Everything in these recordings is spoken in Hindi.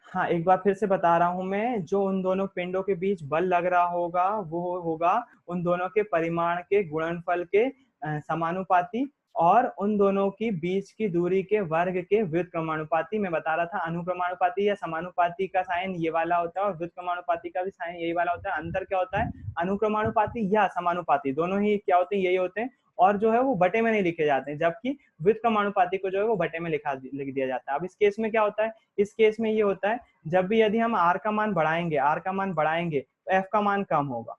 हाँ, एक बार फिर से बता रहा हूं मैं, जो उन दोनों पिंडों के बीच बल लग रहा होगा वो होगा उन दोनों के परिमाण के गुणनफल के समानुपाती, और उन दोनों की बीच की दूरी के वर्ग के व्युत्क्रमानुपाती। मैं बता रहा था अनुक्रमानुपाती या समानुपाती का साइन ये वाला होता है और व्युत्क्रमानुपाती का भी साइन यही वाला होता है। अंतर क्या होता है, अनुक्रमानुपाती या समानुपाती दोनों ही क्या होते हैं, यही होते हैं, और जो है वो बटे में नहीं लिखे जाते हैं, जबकि व्युत्क्रमानुपाती को जो है वो बटे में लिख दिया जाता है। अब इस केस में क्या होता है, इस केस में ये होता है जब भी यदि हम आर का मान बढ़ाएंगे, आर का मान बढ़ाएंगे तो एफ का मान कम होगा,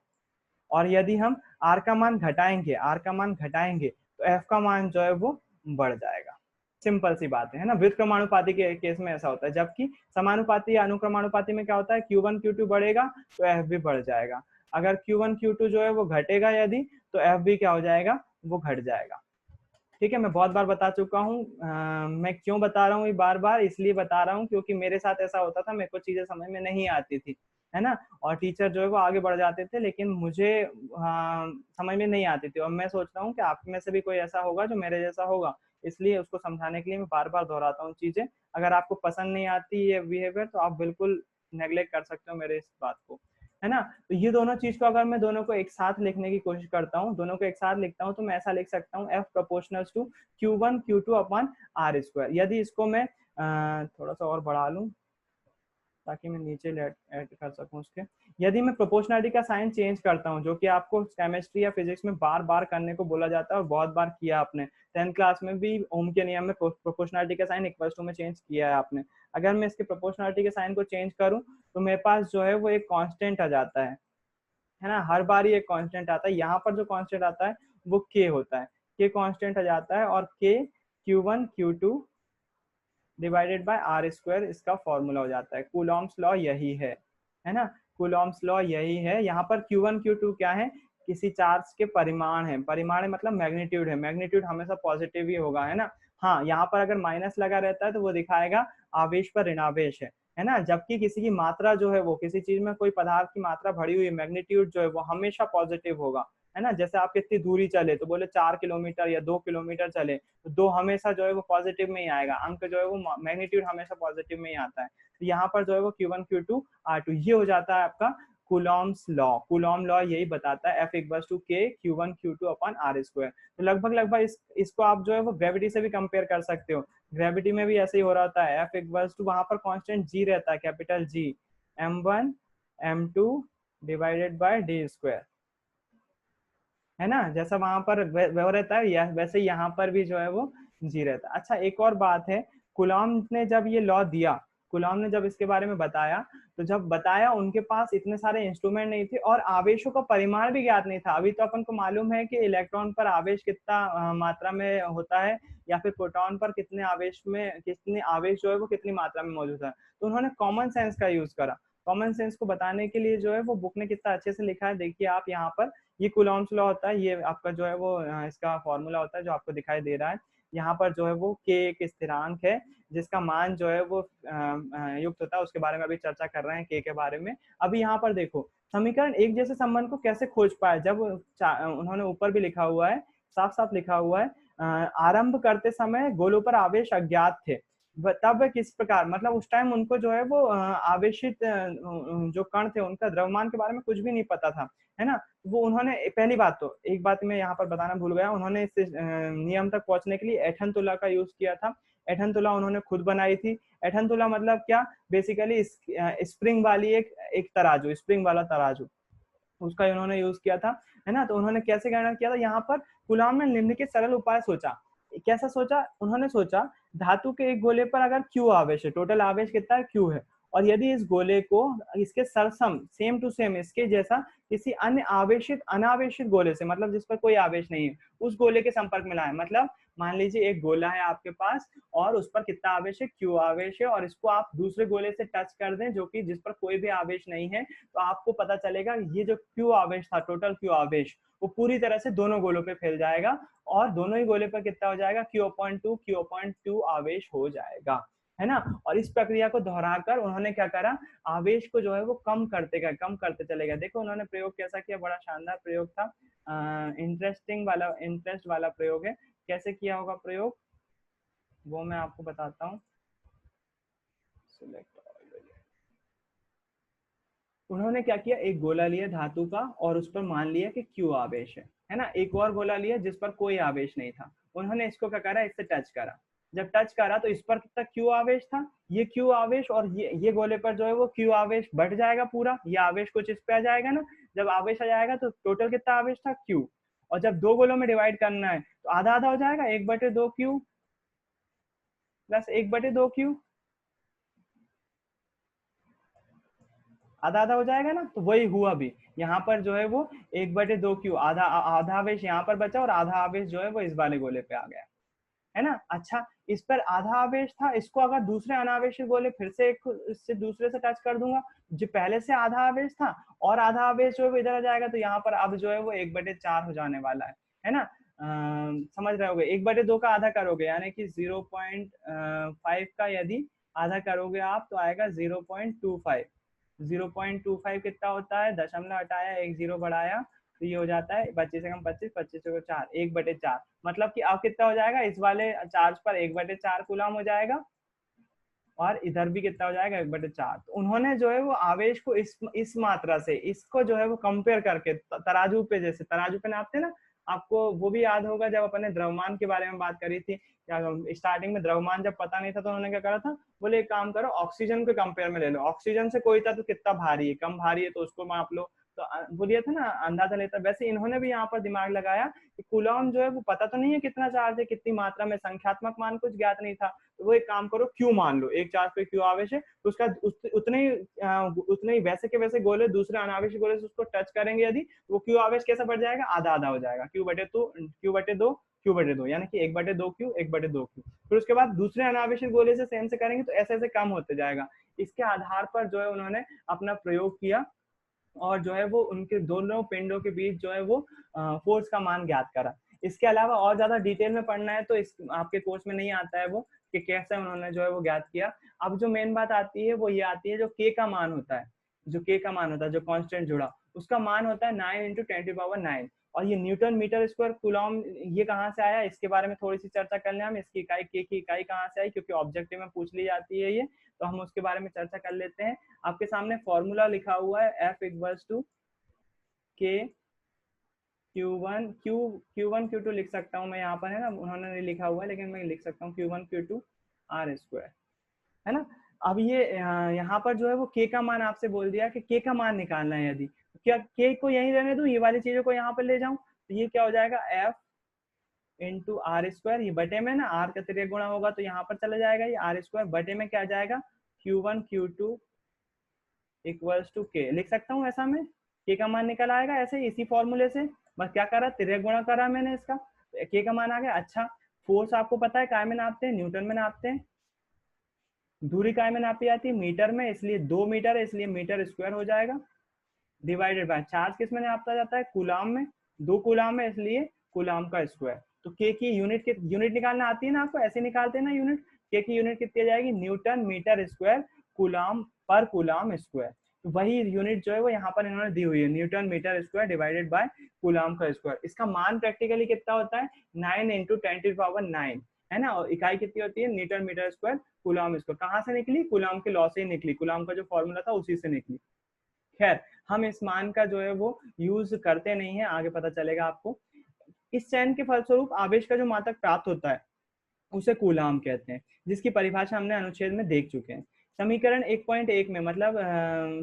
और यदि हम आर का मान घटाएंगे, आर का मान घटाएंगे तो एफ का मान जो है वो बढ़ जाएगा। सिंपल सी बात है ना। व्युत्क्रमानुपाती के केस में ऐसा होता है, जबकि समानुपाती या अनुक्रमानुपाती में क्या होता है, Q1 Q2 बढ़ेगा तो एफ भी बढ़ जाएगा। अगर Q1 Q2 जो है वो घटेगा यदि, तो एफ भी क्या हो जाएगा, वो घट जाएगा। ठीक है, मैं बहुत बार बता चुका हूँ। मैं क्यों बता रहा हूँ ये बार बार, इसलिए बता रहा हूँ क्योंकि मेरे साथ ऐसा होता था, मेरे को चीजें समझ में नहीं आती थी, है ना, और टीचर जो है वो आगे बढ़ जाते थे, लेकिन मुझे समझ में नहीं आती थी। और मैं सोच रहा हूँ कि आप में से भी कोई ऐसा होगा जो मेरे जैसा होगा, इसलिए उसको समझाने के लिए मैं बार बार दोहराता हूँ चीजें। अगर आपको पसंद नहीं आती ये बिहेवियर तो आप बिल्कुल नेग्लेक्ट कर सकते हो मेरे इस बात को, है ना। तो ये दोनों चीज को अगर मैं दोनों को एक साथ लिखने की कोशिश करता हूँ, दोनों को एक साथ लिखता हूँ, तो मैं ऐसा लिख सकता हूँ F proportional to Q1 Q2 upon R square. यदि इसको मैं थोड़ा सा और बढ़ा लूँ ताकि मैं नीचे ऐड कर सकूं उसके, यदि मैं प्रोपोर्शनलिटी का साइन चेंज करता हूं, जो कि आपको केमिस्ट्री या फिजिक्स में बार बार करने को बोला जाता है और बहुत बार किया आपने, 10th क्लास में भी ओम के नियम में प्रोपोर्शनलिटी का साइन इक्वल टू में चेंज किया है आपने। अगर मैं इसके प्रोपोर्शनलिटी के साइन को चेंज करूं तो मेरे पास जो है वो एक कांस्टेंट आ जाता है ना। हर बार ये कांस्टेंट आता है, यहाँ पर जो कांस्टेंट आता है वो के होता है, के कांस्टेंट आ जाता है, और के Q1 Q2 divided by R square इसका फॉर्मूला हो जाता है। कूलॉम्स लॉ यही है ना, कूलॉम्स लॉ यही है। यहाँ पर Q1 Q2 क्या है, किसी चार्ज के परिमाण है, परिमाण है मतलब मैग्नीट्यूड है, मैग्नीट्यूड हमेशा पॉजिटिव ही होगा, है ना। हाँ, यहाँ पर अगर माइनस लगा रहता है तो वो दिखाएगा आवेश पर ऋणावेश है ना। जबकि किसी की मात्रा जो है वो, किसी चीज में कोई पदार्थ की मात्रा बढ़ी हुई, मैग्नीट्यूड जो है वो हमेशा पॉजिटिव होगा, है ना। जैसे आप कितनी दूरी चले, तो बोले 4 किलोमीटर या 2 किलोमीटर चले, तो 2 हमेशा जो है वो पॉजिटिव में ही आएगा, अंक जो है वो मैग्नीट्यूड हमेशा पॉजिटिव में ही आता है। तो यहाँ पर जो है वो Q1 Q2 R2 ये हो जाता है आपका कूलॉम्स लॉ। कूलॉम लॉ यही बताता है F इक्वल्स टू के Q1 Q2 upon R square. तो लगभग लगभग इसको आप जो है वो ग्रेविटी से भी कंपेयर कर सकते हो। ग्रेविटी में भी ऐसे ही हो रहा होता है, F इक्वल्स टू वहां पर कांस्टेंट जी रहता है, capital G, m1 m2 divided by D square, है ना। जैसा वहां पर वो रहता है वैसे यहाँ पर भी जो है वो जी रहता है। अच्छा, एक और बात है, कुलाम ने जब ये लॉ दिया, कुलाम ने जब इसके बारे में बताया, तो जब बताया उनके पास इतने सारे इंस्ट्रूमेंट नहीं थे और आवेशों का परिमाण भी ज्ञात नहीं था। अभी तो अपन को मालूम है कि इलेक्ट्रॉन पर आवेश कितना मात्रा में होता है, या फिर प्रोटॉन पर कितने आवेश जो है वो कितनी मात्रा में मौजूद है। तो उन्होंने कॉमन सेंस का यूज करा। कॉमन सेंस को बताने के लिए जो है वो बुक ने कितना अच्छे से लिखा है, देखिए आप यहाँ पर, ये कूलॉम्स लॉ होता है, ये आपका जो है वो इसका फॉर्मूला होता है जो आपको दिखाई दे रहा है। यहाँ पर जो है वो के एक स्थिरांक है जिसका मान जो है वो युक्त होता है, उसके बारे में अभी चर्चा कर रहे हैं के बारे में। अभी यहाँ पर देखो, समीकरण एक जैसे संबंध को कैसे खोज पाए, जब उन्होंने ऊपर भी लिखा हुआ है, साफ साफ लिखा हुआ है, आरंभ करते समय गोलों पर आवेश अज्ञात थे। तब किस प्रकार, मतलब उस टाइम उनको जो है वो आवेशित जो कण थे उनका द्रव्यमान के बारे में कुछ भी नहीं पता था, है ना। वो उन्होंने, पहली बात तो एक बात मैं यहाँ पर बताना भूल गया, उन्होंने इस नियम तक पहुंचने के लिए एठन तुला का यूज किया था। एठन तुला उन्होंने खुद बनाई थी। एठन तुला मतलब क्या, बेसिकली स्प्रिंग वाली एक तराजू, स्प्रिंग वाला तराजू, उसका उन्होंने यूज किया था, है ना। तो उन्होंने कैसे गणना किया था, यहाँ पर गुलाम ने निम्नलिखित सरल उपाय सोचा। कैसा सोचा, उन्होंने सोचा धातु के एक गोले पर अगर Q आवेश है, टोटल आवेश कितना है, Q है, और यदि इस गोले को इसके सरसम, सेम टू सेम इसके जैसा किसी अन्य आवेशित अनावेशित गोले से, मतलब जिस पर कोई आवेश नहीं है, उस गोले के संपर्क में लाए। मतलब मान लीजिए एक गोला है आपके पास और उस पर कितना आवेश है, Q आवेश है, और इसको आप दूसरे गोले से टच कर दें जो कि जिस पर कोई भी आवेश नहीं है, तो आपको पता चलेगा ये जो Q आवेश था, टोटल Q आवेश, वो पूरी तरह से दोनों गोलों पे फैल जाएगा, और दोनों ही गोले पर कितना हो जाएगा, Q/2 आवेश हो जाएगा, है ना। और इस प्रक्रिया को दोहराकर उन्होंने क्या करा, आवेश को जो है वो कम करते गए, कम करते चले गए। देखो उन्होंने प्रयोग कैसा किया, बड़ा शानदार प्रयोग था, इंटरेस्ट वाला प्रयोग है। कैसे किया होगा प्रयोग वो मैं आपको बताता हूँ। उन्होंने क्या किया, एक गोला लिया धातु का और उस पर मान लिया कि क्यू आवेश है ना। एक और गोला लिया जिस पर कोई आवेश नहीं था, उन्होंने इसको क्या करा, इससे टच करा। जब टच करा तो इस पर कितना क्यू आवेश था, ये क्यू आवेश, और ये गोले पर जो है वो क्यू आवेश बढ़ जाएगा पूरा, ये आवेश कुछ इस पे आ जाएगा ना। जब आवेश आ जाएगा तो टोटल कितना आवेश था, क्यू। और जब दो गोलों में डिवाइड करना है तो आधा आधा हो जाएगा, 1/2 क्यू प्लस 1/2 क्यू, आधा आधा हो जाएगा ना। तो वही हुआ भी यहाँ पर जो है वो 1/2 क्यू, आधा आधा आवेश यहाँ पर बचा और आधा आवेश जो है वो इस वाले गोले पे आ गया, है ना। अच्छा, इस पर आधा आवेश था, इसको अगर दूसरे अनावेशित गोले फिर से एक इससे दूसरे से टच कर दूंगा, जो पहले से आधा आवेश था और आधा आवेश जो है वो इधर आ जाएगा, तो यहाँ पर अब जो है वो 1/4 हो जाने वाला है ना। समझ रहे होगे, 1/2 का आधा करोगे यानी कि 0.5 का यदि आधा करोगे आप तो आएगा 0.25। 0.25 कितना होता है, दशमलव हटाया एक जीरो बढ़ाया तो ये हो जाता है 25 से कम 25, 25 से 4, 1/4। मतलब कि अब कितना हो जाएगा, इस वाले चार्ज पर 1/4 कूलम हो जाएगा और इधर भी कितना हो जाएगा, 1/4। तो उन्होंने जो है वो आवेश को इस मात्रा से इसको जो है वो कंपेयर करके तराजू पे, जैसे तराजू पे नापते ना, आपको वो भी याद होगा जब अपने द्रव्यमान के बारे में बात करी थी, स्टार्टिंग में द्रव्यमान जब पता नहीं था तो उन्होंने क्या करा था, बोले एक काम करो ऑक्सीजन के कंपेयर में ले लो, ऑक्सीजन से कोई तत्व कितना भारी है, कम भारी है तो उसको माप लो। तो बोलिए था ना अंदाजा लेता, वैसे इन्होंने भी यहाँ पर दिमाग लगाया कि कूलम जो है वो पता तो नहीं है कितना चार्ज है, कितनी मात्रा में, संख्यात्मक मान कुछ ज्ञात नहीं था, तो वो एक काम करो क्यू मान लो, एक चार्ज पे क्यू आवेश है तो उसका उतने ही वैसे के वैसे गोले दूसरे अनावेश गोले से उसको टच करेंगे यदि, तो वो क्यू आवेश कैसा बढ़ जाएगा, आधा आधा हो जाएगा, क्यू/2 यानी कि 1/2 क्यू 1/2 क्यू। फिर उसके बाद दूसरे अनावेशित गोले से सेम से करेंगे तो ऐसे ऐसे कम होते जाएगा। इसके आधार पर जो है उन्होंने अपना प्रयोग किया और जो है वो उनके दोनों पिंडों के बीच जो है वो फोर्स का मान ज्ञात करा। इसके अलावा और ज्यादा डिटेल में पढ़ना है तो इस आपके कोर्स में नहीं आता है वो, कि कैसे उन्होंने जो है वो ज्ञात किया। अब जो मेन बात आती है वो ये आती है, जो के का मान होता है, जो कांस्टेंट जुड़ा, उसका मान होता है 9 × 10⁹ और ये न्यूटन मीटर स्क्वायर कूलम, ये कहाँ से आया, इसके बारे में थोड़ी सी चर्चा कर लें हम। इसकी इकाई के की इकाई कहाँ से आई, क्योंकि ऑब्जेक्टिव में पूछ ली जाती है ये, तो हम उसके बारे में चर्चा कर लेते हैं। आपके सामने फॉर्मूला लिखा हुआ है, F=K Q1 Q2 लिख सकता हूँ मैं यहाँ पर, है ना, उन्होंने नहीं लिखा हुआ है लेकिन मैं लिख सकता हूँ Q1 Q2 R², है ना। अब ये यहाँ पर जो है वो के का मान आपसे बोल दिया कि के का मान निकालना है, यदि क्या के को यहीं रहने दूं, ये वाली चीजों को यहाँ पर ले जाऊं, तो ये क्या हो जाएगा, F × R², ये बटे में ना R का तिर्यक गुणा होगा तो यहाँ पर चला जाएगा, ये R² बटे में क्या आ जाएगा, Q1 Q2 = K लिख सकता हूँ ऐसा में, के का मान निकल आएगा ऐसे इसी फॉर्मूले से, बस क्या करा, तिर्यक गुणा करा मैंने इसका, के का मान आ गया। अच्छा, फोर्स आपको पता है काय में नापते हैं, न्यूटन में नापते हैं, दूरी काय में नापी जाती है, मीटर में, इसलिए 2 मीटर है इसलिए मीटर स्क्वायर हो जाएगा, डिवाइडेड बाय चार्ज किस में नापा जाता है, कूलाम में, 2 कूलाम है इसलिए कूलाम का स्क्वायर। तो के की यूनिट निकालना आती है ना आपको, ऐसे निकालते हैं ना यूनिट, के की यूनिट कितनी आ जाएगी, न्यूटन मीटर स्क्वायर कूलाम पर कूलाम स्क्वायर। तो वही यूनिट जो है वो यहाँ पर इन्होंने दी हुई है, newton metre square divided by coulomb का स्क्वायर। इसका मान प्रैक्टिकली कितना होता है, 9 × 10⁹ है ना, और इकाई कितनी होती है, newton metre square coulomb square. कहाँ से निकली, कूलाम के लॉ से ही निकली, कूलाम का जो फॉर्मूला था उसी से निकली। खैर, हम इस मान का जो है वो यूज करते नहीं है, आगे पता चलेगा आपको। इस चयन के फलस्वरूप आवेश का जो मात्रक प्राप्त होता है उसे कूलाम कहते हैं, जिसकी परिभाषा हमने अनुच्छेद में देख चुके हैं। समीकरण 1.1 में, मतलब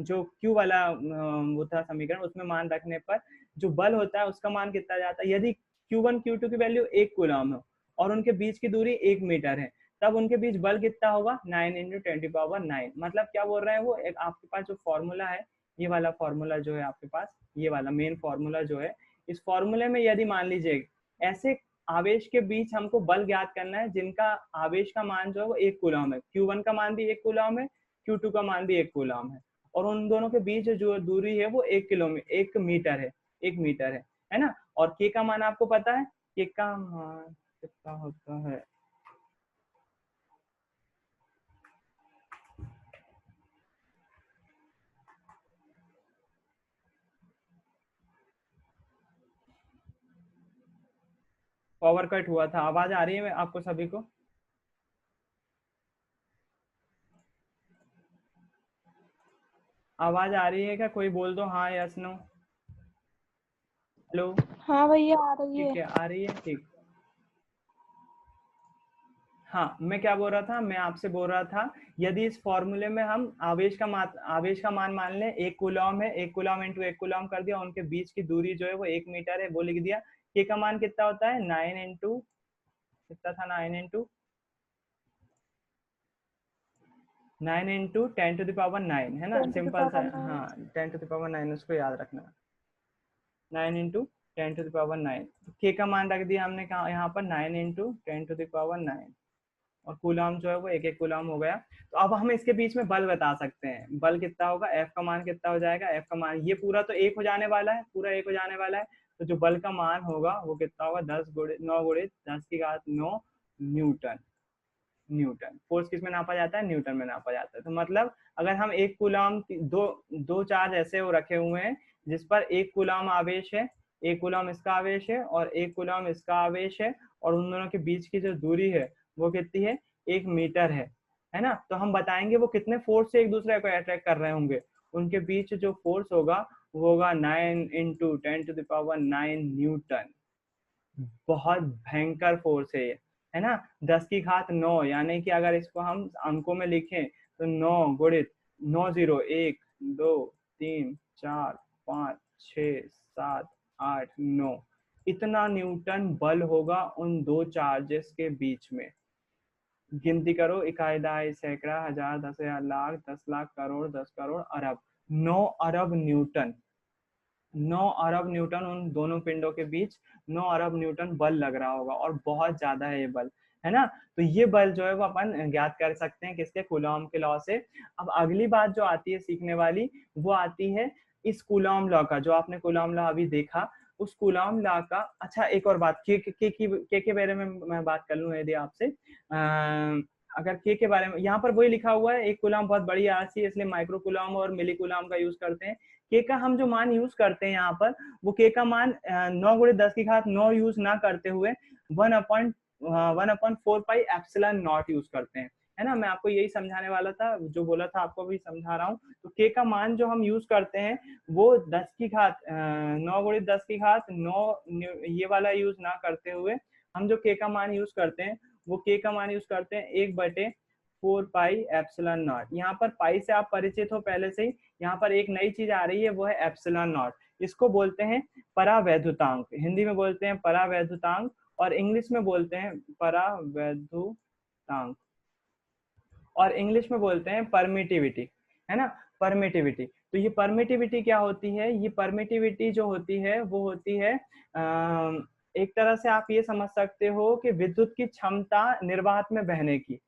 जो Q वाला वो था समीकरण, उसमें मान रखने पर जो बल होता है उसका मान कितना जाता है, यदि Q1 Q2 की वैल्यू 1 कूलाम हो और उनके बीच की दूरी 1 मीटर है, तब उनके बीच बल कितना होगा, 9 × 10⁹। मतलब क्या बोल रहे हैं वो, एक आपके पास जो फॉर्मूला है, ये वाला फॉर्मूला जो है आपके पास, ये वाला मेन फॉर्मूला जो है, इस फॉर्मूले में यदि मान लीजिए ऐसे आवेश के बीच हमको बल ज्ञात करना है जिनका आवेश का मान जो है वो 1 कूलम है, Q1 का मान भी 1 कूलम है, Q2 का मान भी 1 कूलम है, और उन दोनों के बीच जो दूरी है वो 1 मीटर है, 1 मीटर है ना। और के का मान आपको पता है, के का मान कितना होता है, पावर कट हुआ था, आवाज आ रही है आपको सभी को, आवाज आ रही है क्या? कोई बोल दो हाँ यस नो। हेलो। हाँ भैया आ रही ठीक है। है, आ रही है, ठीक। हाँ, मैं क्या बोल रहा था, मैं आपसे बोल रहा था, यदि इस फॉर्मूले में हम आवेश का मान मान लें 1 कूलम है, 1 कूलम इंटू 1 कूलम कर दिया, उनके बीच की दूरी जो है वो 1 मीटर है, वो लिख दिया। के का मान कितना होता है? 9 इंटू कितना था, 9 इंटू 10 टू द पावर 9 है ना, 10 to the सिंपल सा। power 9। हाँ, 10 टू द पावर 9 उसको याद रखना। 9 इंटू 10 टू द पावर 9, के का मान रख दिया हमने कहा यहाँ पर 9 इंटू 10 टू द पावर 9, और कूलम जो है वो 1 1 कूलम हो गया। तो अब हम इसके बीच में बल बता सकते हैं, बल कितना होगा, एफ का मान कितना हो जाएगा, एफ का मान ये पूरा तो 1 हो जाने वाला है, पूरा 1 हो जाने वाला है। तो जो बल का मान होगा वो कितना होगा, 9 × 10⁻⁹ न्यूटन। न्यूटन फोर्स किस में नापा जाता है? न्यूटन में नापा जाता है। तो मतलब अगर हम 1 कूलम दो दो चार्ज ऐसे वो रखे हुए हैं जिस पर 1 कूलम आवेश है, 1 कूलम इसका आवेश है और 1 कूलम इसका आवेश है, और उन दोनों के बीच की जो दूरी है वो कितनी है, 1 मीटर है ना। तो हम बताएंगे वो कितने फोर्स से एक दूसरे को अट्रैक्ट कर रहे होंगे। उनके बीच जो फोर्स होगा वो होगा 9 × 10⁻⁹ न्यूटन। बहुत भयंकर फोर्स है ये, है ना। 10 की घात 9, यानी कि अगर इसको हम अंकों में लिखें तो 9 × 9 0 1 2 3 4 5 6 7 8 9, इतना न्यूटन बल होगा उन दो चार्जेस के बीच में। गिनती करो, इकाई दहाई सैकड़ा हजार 10,000 लाख 10 लाख करोड़ 10 करोड़ अरब। 9 अरब न्यूटन, 9 अरब न्यूटन उन दोनों पिंडों के बीच 9 अरब न्यूटन बल लग रहा होगा, और बहुत ज्यादा है ये बल, है ना। तो ये बल जो है वो अपन ज्ञात कर सकते हैं किसके, कूलॉम के लॉ से। अब अगली बात जो आती है सीखने वाली, वो आती है इस कूलॉम लॉ का, जो आपने कूलॉम लॉ अभी देखा, उस कूलॉम लॉ का। अच्छा, एक और बात, के बारे में मैं बात कर लूं यदि आपसे, अगर के बारे में, यहाँ पर वही लिखा हुआ है, 1 कूलम बहुत बड़ी राशि है, इसलिए माइक्रो कूलम और मिली कूलम का यूज करते हैं। के का हम जो मान यूज करते हैं यहाँ पर, वो के का मान 9 × 10⁻⁹ यूज ना करते हुए 1/4 पाई यूज करते हैं, है ना। मैं आपको यही समझाने वाला था, जो बोला था आपको भी समझा रहा हूँ। तो के का मान जो हम यूज करते हैं वो 9 × 10⁻⁹ ये वाला यूज ना करते हुए, हम जो के का मान यूज करते हैं वो के का मान यूज करते हैं 1/4 पाई एप्सिलॉन नॉट। यहाँ पर पाई से आप परिचित हो पहले से ही। यहाँ पर एक नई चीज आ रही है, वो है एप्सिलॉन नॉट। इसको बोलते हैं परावैद्युतांक, हिंदी में बोलते हैं परावैद्युतांक, और इंग्लिश में बोलते हैं परावैद्युतांक, और इंग्लिश में बोलते हैं परमिटिविटी, है ना, परमिटिविटी। तो ये परमिटिविटी क्या होती है, ये परमिटिविटी जो होती है वो होती है एक तरह से आप ये समझ सकते हो कि विद्युत की क्षमता निर्वात में बहने की,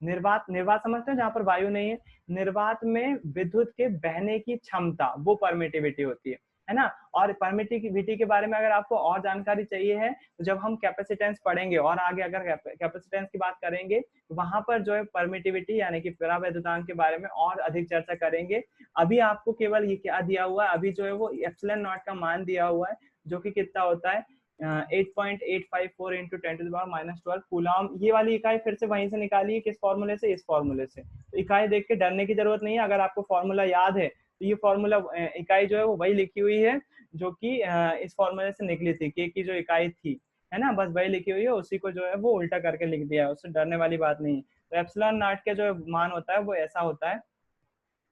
निर्वात, निर्वात समझते हो जहां पर वायु नहीं है, निर्वात में विद्युत के बहने की क्षमता, वो परमिटिविटी होती है ना। और परमिटिविटी के बारे में अगर आपको और जानकारी चाहिए है, तो जब हम कैपेसिटेंस पढ़ेंगे और आगे अगर कैपेसिटेंस की बात करेंगे, वहां पर जो है परमिटिविटी यानी कि परावैद्युतांक के बारे में और अधिक चर्चा करेंगे। अभी आपको केवल ये क्या दिया हुआ है, अभी जो है वो एप्सिलॉन नॉट का मान दिया हुआ है, जो कि कितना होता है 8.854 इंटू 10⁻⁻12 कूलम। ये वाली इकाई फिर से वहीं से निकाली, किस फॉर्मूले से, इस फॉर्मूले से। तो इकाई देख के डरने की जरूरत नहीं है, अगर आपको फॉर्मूला याद है तो ये फॉर्मूला, इकाई जो है वो वही लिखी हुई है जो कि इस फॉर्मूले से निकली थी, के की जो इकाई थी, है ना, बस वही लिखी हुई है, उसी को जो है वो उल्टा करके लिख दिया है, उससे डरने वाली बात नहीं है। तो एप्सिलॉन नॉट के जो मान होता है वो ऐसा होता है।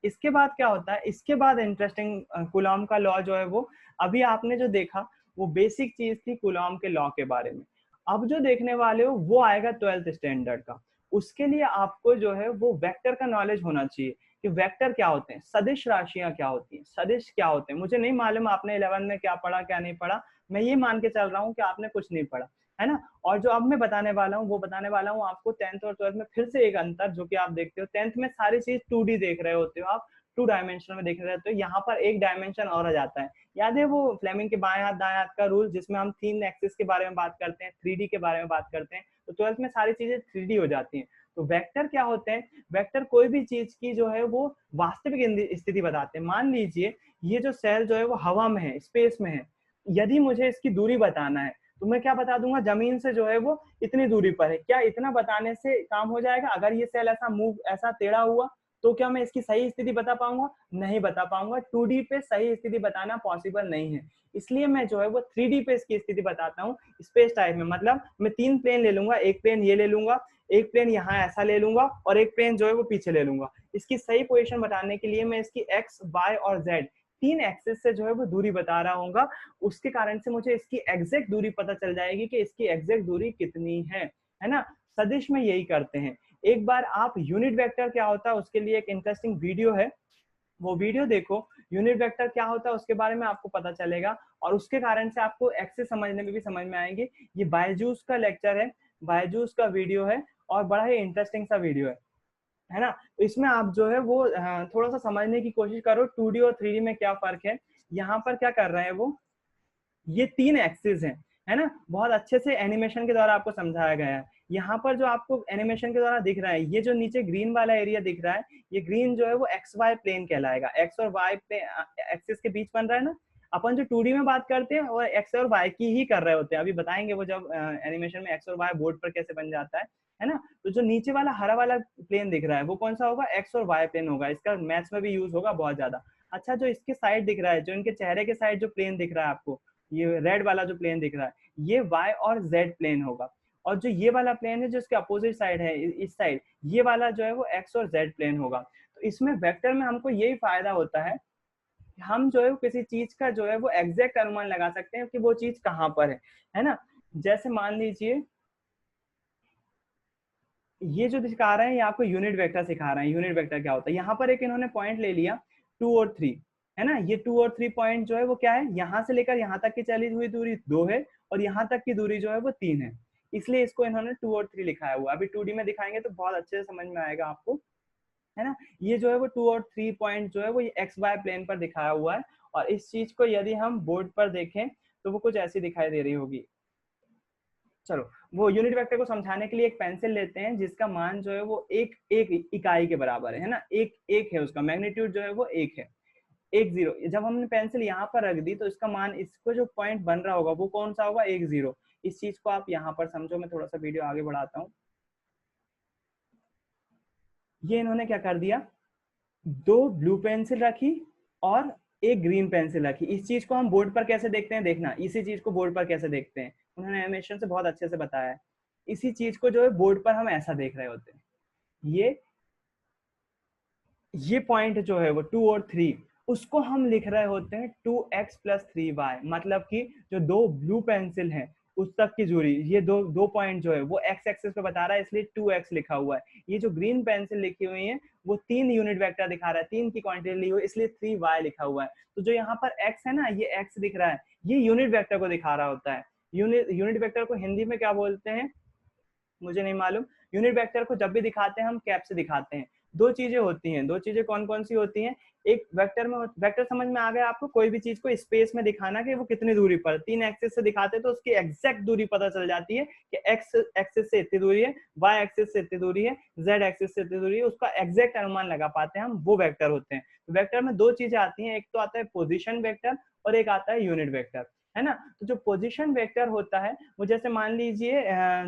इसके बाद क्या होता है, इसके बाद इंटरेस्टिंग कूलॉम का लॉ जो है वो, अभी आपने जो देखा वो बेसिक चीज थी कूलॉम के लॉ के बारे में। अब जो देखने वाले हो वो आएगा 12th स्टैंडर्ड का। उसके लिए आपको जो है वो वेक्टर का नॉलेज होना चाहिए कि वेक्टर क्या होते हैं, सदिश राशियां क्या होती हैं, सदिश क्या होते हैं। मुझे नहीं मालूम आपने 11 में क्या पढ़ा क्या नहीं पढ़ा, मैं ये मान के चल रहा हूँ कि आपने कुछ नहीं पढ़ा, है ना। और जो अब मैं बताने वाला हूँ वो बताने वाला हूँ आपको 10th और 12th में फिर से एक अंतर, जो कि आप देखते हो 10th में सारी चीज 2D देख रहे होते हो आप, 2 डायमेंशन में देख रहे होते हो, यहाँ पर एक डायमेंशन और आ जाता है। याद है वो फ्लेमिंग के बाएं हाथ दाएं हाथ का रूल, जिसमें हम 3 एक्सिस के बारे में बात करते हैं, 3D के बारे में बात करते हैं। तो 12th में सारी चीजें 3D हो जाती हैं। तो वेक्टर क्या होते हैं, वेक्टर कोई भी चीज की जो है वो वास्तविक स्थिति बताते हैं। मान लीजिए ये जो सेल जो है वो हवा में है, स्पेस में है, यदि मुझे इसकी दूरी बताना है तो मैं क्या बता दूंगा, जमीन से जो है वो इतनी दूरी पर है। क्या इतना बताने से काम हो जाएगा? अगर ये सेल ऐसा मूव, ऐसा टेढ़ा हुआ तो क्या मैं इसकी सही स्थिति बता पाऊंगा? नहीं बता पाऊंगा। 2D पे सही स्थिति बताना पॉसिबल नहीं है, इसलिए मैं जो है वो 3D पे इसकी स्थिति बताता हूँ स्पेस टाइप में। मतलब मैं 3 प्लेन ले लूंगा, एक प्लेन ये ले लूंगा, एक प्लेन यहाँ ऐसा ले लूंगा और एक प्लेन जो है वो पीछे ले लूंगा। इसकी सही पोजीशन बताने के लिए मैं इसकी एक्स, वाई और जेड 3 एक्सिस से जो है वो दूरी बता रहा हूँ। उसके कारण से मुझे इसकी एग्जैक्ट दूरी पता चल जाएगी कि इसकी एग्जैक्ट दूरी कितनी है ना। सदिश में यही करते हैं। एक बार आप यूनिट वेक्टर क्या होता है उसके लिए एक इंटरेस्टिंग वीडियो है, वो वीडियो देखो। यूनिट वेक्टर क्या होता है उसके बारे में आपको पता चलेगा और उसके कारण से आपको एक्सेस समझने में भी समझ में आएंगे। ये बायजूस का लेक्चर है, बायजूस का वीडियो है और बड़ा ही इंटरेस्टिंग सा वीडियो है ना। तो इसमें आप जो है वो थोड़ा सा समझने की कोशिश करो 2D और 3D में क्या फर्क है। यहाँ पर क्या कर रहे हैं वो, ये 3 एक्सिस हैं, है ना। बहुत अच्छे से एनिमेशन के द्वारा आपको समझाया गया है। यहाँ पर जो आपको एनिमेशन के द्वारा दिख रहा है, ये जो नीचे ग्रीन वाला एरिया दिख रहा है, ये ग्रीन जो है वो एक्स वाई प्लेन कहलाएगा। एक्स और वाई एक्सिस के बीच बन रहा है ना। अपन जो 2D में बात करते हैं वो एक्स और वाई की ही कर रहे होते हैं, अभी बताएंगे वो जब एनिमेशन में एक्स और वाई बोर्ड पर कैसे बन जाता है ना। तो जो नीचे वाला हरा वाला प्लेन दिख रहा है वो कौन सा होगा? एक्स और वाई प्लेन होगा। इसका मैथ्स में भी यूज होगा बहुत ज्यादा। अच्छा, जो इसके साइड दिख रहा है, जो इनके चेहरे के साइड जो प्लेन दिख रहा है आपको, ये रेड वाला जो प्लेन दिख रहा है, ये y और z प्लेन होगा। और जो ये वाला प्लेन है जो इसके अपोजिट साइड है, इस साइड, ये वाला जो है वो x और z प्लेन होगा। तो इसमें वेक्टर में हमको यही फायदा होता है, हम जो है किसी चीज का जो है वो एग्जैक्ट अनुमान लगा सकते हैं कि वो चीज कहाँ पर है ना। जैसे मान लीजिए ये जो दिखा रहे हैं ये आपको यूनिट वेक्टर सिखा रहे हैं। यूनिट वेक्टर क्या होता है? यहाँ पर एक इन्होंने पॉइंट ले लिया 2 और 3, है ना। ये 2 और 3 पॉइंट जो है वो क्या है, यहाँ से लेकर यहाँ तक की चली हुई दूरी 2 है और यहाँ तक की दूरी जो है वो 3 है, इसलिए इसको इन्होंने 2 और 3 लिखाया हुआ है। अभी 2D में दिखाएंगे तो बहुत अच्छे से समझ में आएगा आपको, है ना। ये जो है वो 2 और 3 पॉइंट जो है वो एक्स वाई प्लेन पर दिखाया हुआ है। और इस चीज को यदि हम बोर्ड पर देखें तो वो कुछ ऐसी दिखाई दे रही होगी। चलो, वो यूनिट वेक्टर को समझाने के लिए एक पेंसिल लेते हैं जिसका मान जो है वो एक एक इकाई के बराबर है ना। एक एक है, उसका मैग्नीट्यूड जो है वो एक है, 1 0। जब हमने पेंसिल यहाँ पर रख दी तो इसका मान, इसको जो पॉइंट बन रहा होगा वो कौन सा होगा? 1 0। इस चीज को आप यहाँ पर समझो। मैं थोड़ा सा वीडियो आगे बढ़ाता हूँ। ये इन्होंने क्या कर दिया, 2 ब्लू पेंसिल रखी और एक ग्रीन पेंसिल रखी। इस चीज को हम बोर्ड पर कैसे देखते हैं, देखना इसी चीज को बोर्ड पर कैसे देखते हैं, उन्होंने एनिमेशन से बहुत अच्छे से बताया है। इसी चीज को जो है बोर्ड पर हम ऐसा देख रहे होते हैं। ये पॉइंट जो है वो 2 और 3, उसको हम लिख रहे होते हैं 2x + 3y। मतलब कि जो 2 ब्लू पेंसिल हैं उस तक की दूरी, ये दो दो पॉइंट जो है वो x एक्सिस पे बता रहा है, इसलिए 2x लिखा हुआ है। ये जो ग्रीन पेंसिल लिखी हुई है वो 3 यूनिट वेक्टर दिखा रहा है, 3 की क्वांटिटी ली हुई, इसलिए 3y लिखा हुआ है। तो जो यहाँ पर x है ना, ये x दिख रहा है, ये यूनिट वेक्टर को दिखा रहा होता है। यूनिट वेक्टर को हिंदी में क्या बोलते हैं मुझे नहीं मालूम। यूनिट वेक्टर को जब भी दिखाते हैं हम कैप से दिखाते हैं। दो चीजें होती हैं, दो चीजें कौन कौन सी होती हैं? एक वेक्टर में, वेक्टर समझ में आ गया आपको? कोई भी चीज को स्पेस में दिखाना कि वो कितनी दूरी पर, 3 एक्सिस से दिखाते तो उसकी एग्जैक्ट दूरी पता चल जाती है कि एक्स एक्सिस से इतनी दूरी है, वाई एक्सिस से इतनी दूरी है, जेड एक्सिस से इतनी दूरी है, उसका एग्जैक्ट अनुमान लगा पाते हैं हम, वो वेक्टर होते हैं। वेक्टर में दो चीजें आती हैं, एक तो आता है पोजिशन वेक्टर और एक आता है यूनिट वेक्टर, है ना। तो जो पोजीशन वेक्टर होता है वो, जैसे मान लीजिए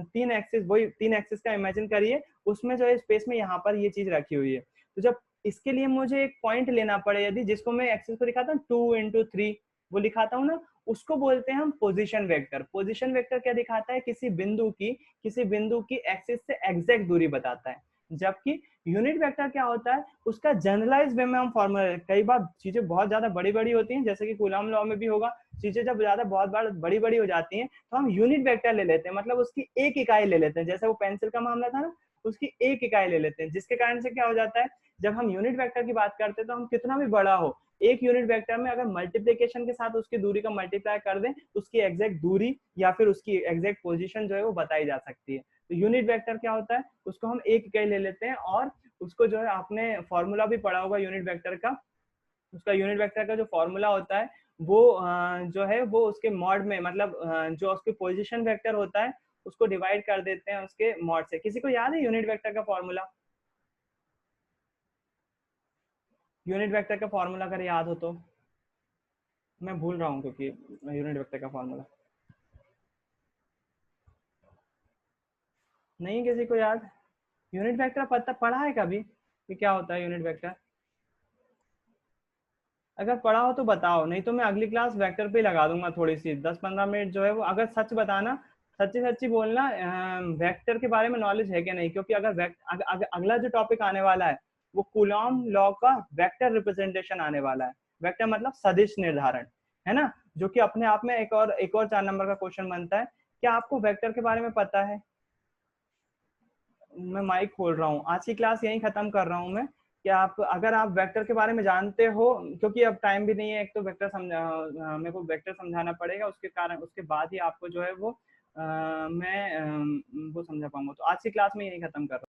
3 एक्सिस, वही 3 एक्सिस का इमेजिन करिए, उसमें जो है स्पेस में यहाँ पर ये चीज रखी हुई है। तो जब इसके लिए मुझे एक पॉइंट लेना पड़े, यदि जिसको मैं एक्सिस को दिखाता हूँ 2 × 3 वो दिखाता हूँ ना, उसको बोलते हैं हम पोजीशन वेक्टर। पोजीशन वेक्टर क्या दिखाता है? किसी बिंदु की एक्सिस से एग्जैक्ट दूरी बताता है। जबकि यूनिट वेक्टर क्या होता है, उसका जनरलाइज वे में हम फॉर्मूला, कई बार चीजें बहुत ज्यादा बड़ी बड़ी होती हैं, जैसे कि कूलम लॉ में भी होगा, चीजें जब ज्यादा बहुत बार बड़ी बड़ी हो जाती हैं तो हम यूनिट वेक्टर ले लेते हैं, मतलब उसकी एक इकाई ले लेते हैं। जैसे वो पेंसिल का मामला था ना, उसकी एक इकाई ले लेते हैं, जिसके कारण से क्या हो जाता है, जब हम यूनिट वेक्टर की बात करते हैं तो हम कितना भी बड़ा हो, एक यूनिट वेक्टर में अगर मल्टीप्लीकेशन के साथ उसकी दूरी का मल्टीप्लाई कर दें, उसकी एग्जैक्ट दूरी या फिर उसकी एग्जैक्ट पोजीशन जो है वो बताई जा सकती है। तो यूनिट वेक्टर क्या होता है, उसको हम एक इकाई ले लेते हैं और उसको जो है, आपने फॉर्मूला भी पढ़ा होगा यूनिट वेक्टर का, उसका यूनिट वेक्टर का जो फॉर्मूला होता है वो जो है वो उसके मॉड में, मतलब जो उसके पोजीशन वेक्टर होता है उसको डिवाइड कर देते हैं उसके मॉड से। किसी को याद है यूनिट वेक्टर का फॉर्मूला? यूनिट वेक्टर का फॉर्मूला अगर याद हो तो, मैं भूल रहा हूँ क्योंकि यूनिट वेक्टर का फॉर्मूला नहीं किसी को याद। यूनिट वेक्टर पता पढ़ा है कभी? कि क्या होता है यूनिट वेक्टर? अगर पढ़ा हो तो बताओ, नहीं तो मैं अगली क्लास वेक्टर पे ही लगा दूंगा थोड़ी सी 10-15 मिनट जो है वो। अगर सच बताना, सच्ची सच्ची बोलना, वेक्टर के बारे में नॉलेज है क्या नहीं, क्योंकि अगर अगला जो टॉपिक आने वाला है वो कूलॉम लॉ का वेक्टर रिप्रेजेंटेशन आने वाला है। वेक्टर मतलब सदिश निर्धारण, है ना, जो कि अपने आप में एक और 4 नंबर का क्वेश्चन बनता है। क्या आपको वेक्टर के बारे में पता है? मैं माइक खोल रहा हूँ, आज की क्लास यहीं खत्म कर रहा हूँ मैं। कि आप, अगर आप वेक्टर के बारे में जानते हो, क्योंकि अब टाइम भी नहीं है, एक तो वेक्टर मेरे को वेक्टर समझाना पड़ेगा, उसके कारण उसके बाद ही आपको जो है वो मैं वो समझा पाऊंगा। तो आज की क्लास में यहीं खत्म कर रहा हूँ।